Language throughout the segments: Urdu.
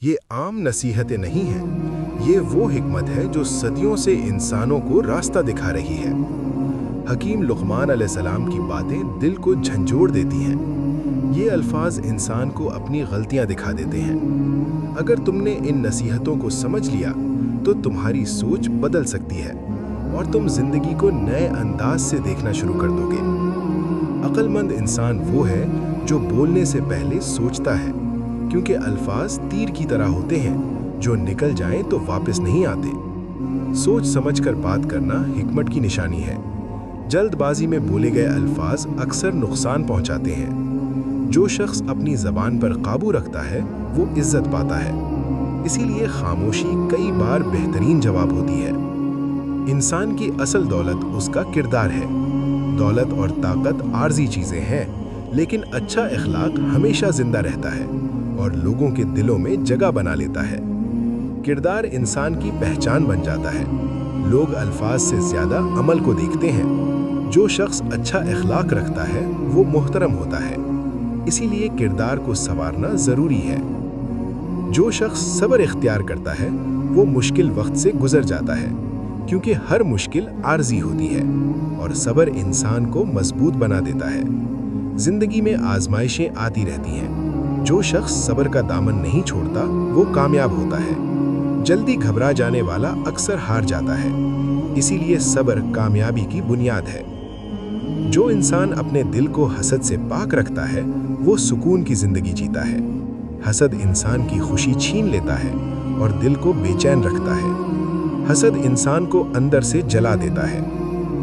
یہ عام نصیحتیں نہیں ہیں، یہ وہ حکمت ہے جو صدیوں سے انسانوں کو راستہ دکھا رہی ہے۔ حکیم لقمان علیہ السلام کی باتیں دل کو جھنجھوڑ دیتی ہیں۔ یہ الفاظ انسان کو اپنی غلطیاں دکھا دیتے ہیں۔ اگر تم نے ان نصیحتوں کو سمجھ لیا تو تمہاری سوچ بدل سکتی ہے اور تم زندگی کو نئے انداز سے دیکھنا شروع کر دو گے۔ عقل مند انسان وہ ہے جو بولنے سے پہلے سوچتا ہے، کیونکہ الفاظ تیر کی طرح ہوتے ہیں، جو نکل جائیں تو واپس نہیں آتے۔ سوچ سمجھ کر بات کرنا حکمت کی نشانی ہے۔ جلد بازی میں بولے گئے الفاظ اکثر نقصان پہنچاتے ہیں۔ جو شخص اپنی زبان پر قابو رکھتا ہے وہ عزت پاتا ہے۔ اسی لیے خاموشی کئی بار بہترین جواب ہوتی ہے۔ انسان کی اصل دولت اس کا کردار ہے۔ دولت اور طاقت عارضی چیزیں ہیں، لیکن اچھا اخلاق ہمیشہ زندہ رہتا ہے اور لوگوں کے دلوں میں جگہ بنا لیتا ہے۔ کردار انسان کی پہچان بن جاتا ہے۔ لوگ الفاظ سے زیادہ عمل کو دیکھتے ہیں۔ جو شخص اچھا اخلاق رکھتا ہے وہ محترم ہوتا ہے، اسی لیے کردار کو سنوارنا ضروری ہے۔ جو شخص صبر اختیار کرتا ہے وہ مشکل وقت سے گزر جاتا ہے، کیونکہ ہر مشکل عارضی ہوتی ہے اور صبر انسان کو مضبوط بنا دیتا ہے۔ زندگی میں آزمائشیں آتی رہتی ہیں۔ جو شخص صبر کا دامن نہیں چھوڑتا وہ کامیاب ہوتا ہے۔ جلدی گھبرا جانے والا اکثر ہار جاتا ہے، اسی لیے صبر کامیابی کی بنیاد ہے۔ جو انسان اپنے دل کو حسد سے پاک رکھتا ہے وہ سکون کی زندگی جیتا ہے۔ حسد انسان کی خوشی چھین لیتا ہے اور دل کو بے چین رکھتا ہے۔ حسد انسان کو اندر سے جلا دیتا ہے۔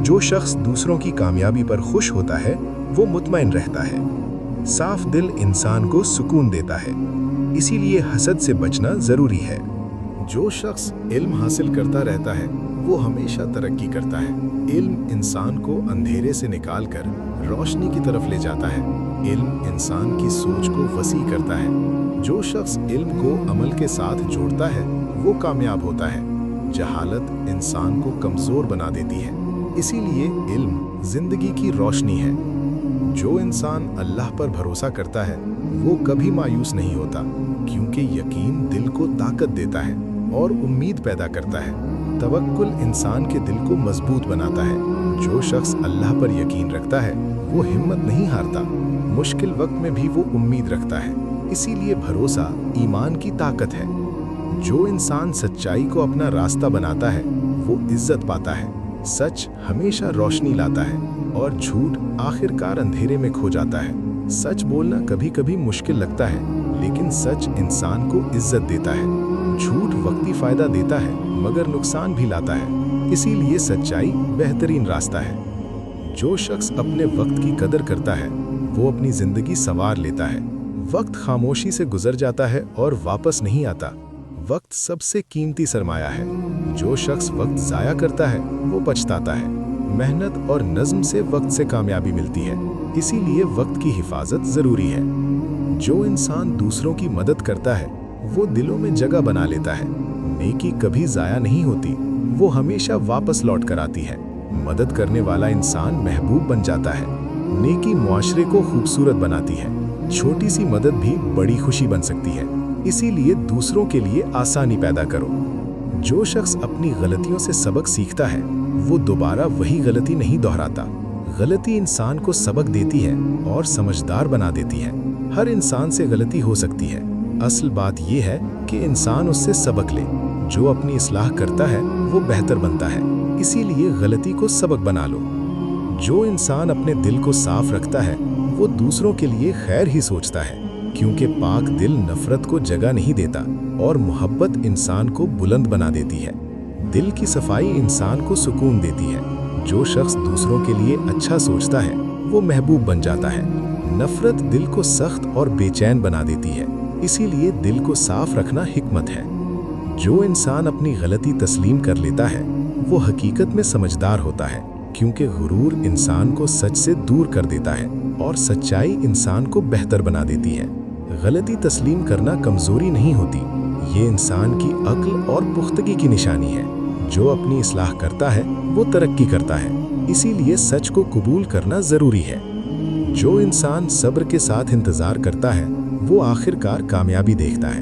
جو شخص دوسروں کی کامیابی پر خوش ہوتا ہے وہ مطمئن رہتا ہے۔ صاف دل انسان کو سکون دیتا ہے، اسی لیے حسد سے بچنا ضروری ہے۔ جو شخص علم حاصل کرتا رہتا ہے وہ ہمیشہ ترقی کرتا ہے۔ علم انسان کو اندھیرے سے نکال کر روشنی کی طرف لے جاتا ہے۔ علم انسان کی سوچ کو وسیع کرتا ہے۔ جو شخص علم کو عمل کے ساتھ جوڑتا ہے وہ کامیاب ہوتا ہے۔ جہالت انسان کو کمزور بنا دیتی ہے، اسی لیے علم زندگی کی روشنی ہے۔ جو انسان اللہ پر بھروسہ کرتا ہے وہ کبھی مایوس نہیں ہوتا، کیونکہ یقین دل کو طاقت دیتا ہے اور امید پیدا کرتا ہے۔ توکل انسان کے دل کو مضبوط بناتا ہے۔ جو شخص اللہ پر یقین رکھتا ہے وہ ہمت نہیں ہارتا۔ مشکل وقت میں بھی وہ امید رکھتا ہے، اسی لیے بھروسہ ایمان کی طاقت ہے۔ جو انسان سچائی کو اپنا راستہ بناتا ہے وہ عزت پاتا ہے۔ سچ ہمیشہ روشنی لاتا ہے اور جھوٹ آخرکار اندھیرے میں کھو جاتا ہے۔ سچ بولنا کبھی کبھی مشکل لگتا ہے، لیکن سچ انسان کو عزت دیتا ہے۔ جھوٹ وقتی فائدہ دیتا ہے مگر نقصان بھی لاتا ہے، اسی لیے سچائی بہترین راستہ ہے۔ جو شخص اپنے وقت کی قدر کرتا ہے وہ اپنی زندگی سنوار لیتا ہے۔ وقت خاموشی سے گزر جاتا ہے اور واپس نہیں آتا۔ وقت سب سے قیمتی سرمایہ ہے۔ جو شخص وقت ضائع کرتا ہے وہ پچھتاتا ہے۔ محنت اور نظم سے وقت سے کامیابی ملتی ہے، اسی لیے وقت کی حفاظت ضروری ہے۔ جو انسان دوسروں کی مدد کرتا ہے وہ دلوں میں جگہ بنا لیتا ہے۔ نیکی کبھی ضائع نہیں ہوتی، وہ ہمیشہ واپس لوٹ کر آتی ہے۔ مدد کرنے والا انسان محبوب بن جاتا ہے۔ نیکی معاشرے کو خوبصورت بناتی ہے۔ چھوٹی سی مدد بھی بڑی خوشی بن سکتی ہے، اسی لیے دوسروں کے لیے آسانی پیدا کرو۔ جو شخص اپنی غلطیوں سے سبق سیکھتا ہے وہ دوبارہ وہی غلطی نہیں دہراتا۔ غلطی انسان کو سبق دیتی ہے اور سمجھدار بنا دیتی ہے۔ ہر انسان سے غلطی ہو سکتی ہے، اصل بات یہ ہے کہ انسان اس سے سبق لے۔ جو اپنی اصلاح کرتا ہے وہ بہتر بنتا ہے، اسی لیے غلطی کو سبق بنا لو۔ جو انسان اپنے دل کو صاف رکھتا ہے وہ دوسروں کے لیے خیر ہی سوچتا ہے، کیونکہ پاک دل نفرت کو جگہ نہیں دیتا اور محبت انسان کو بلند بنا دیتی ہے۔ دل کی صفائی انسان کو سکون دیتی ہے۔ جو شخص دوسروں کے لیے اچھا سوچتا ہے وہ محبوب بن جاتا ہے۔ نفرت دل کو سخت اور بے چین بنا دیتی ہے، اسی لیے دل کو صاف رکھنا حکمت ہے۔ جو انسان اپنی غلطی تسلیم کر لیتا ہے وہ حقیقت میں سمجھدار ہوتا ہے، کیونکہ غرور انسان کو سچ سے دور کر دیتا ہے اور سچائی انسان کو بہتر بنا دیتی ہے۔ غلطی تسلیم کرنا کمزوری نہیں ہوتی، یہ انسان کی عقل اور پختگی کی نشانی ہے۔ جو اپنی اصلاح کرتا ہے وہ ترقی کرتا ہے، اسی لیے سچ کو قبول کرنا ضروری ہے۔ جو انسان صبر کے ساتھ انتظار کرتا ہے وہ آخرکار کامیابی دیکھتا ہے۔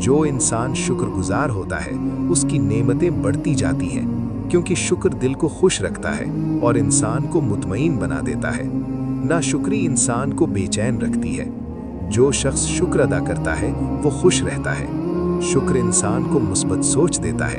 جو انسان شکر گزار ہوتا ہے اس کی نعمتیں بڑھتی جاتی ہیں، کیونکہ شکر دل کو خوش رکھتا ہے اور انسان کو مطمئن بنا دیتا ہے۔ ناشکری انسان کو بے چین رکھتی ہے۔ جو شخص شکر ادا کرتا ہے وہ خوش رہتا ہے۔ شکر انسان کو مثبت سوچ دیتا ہے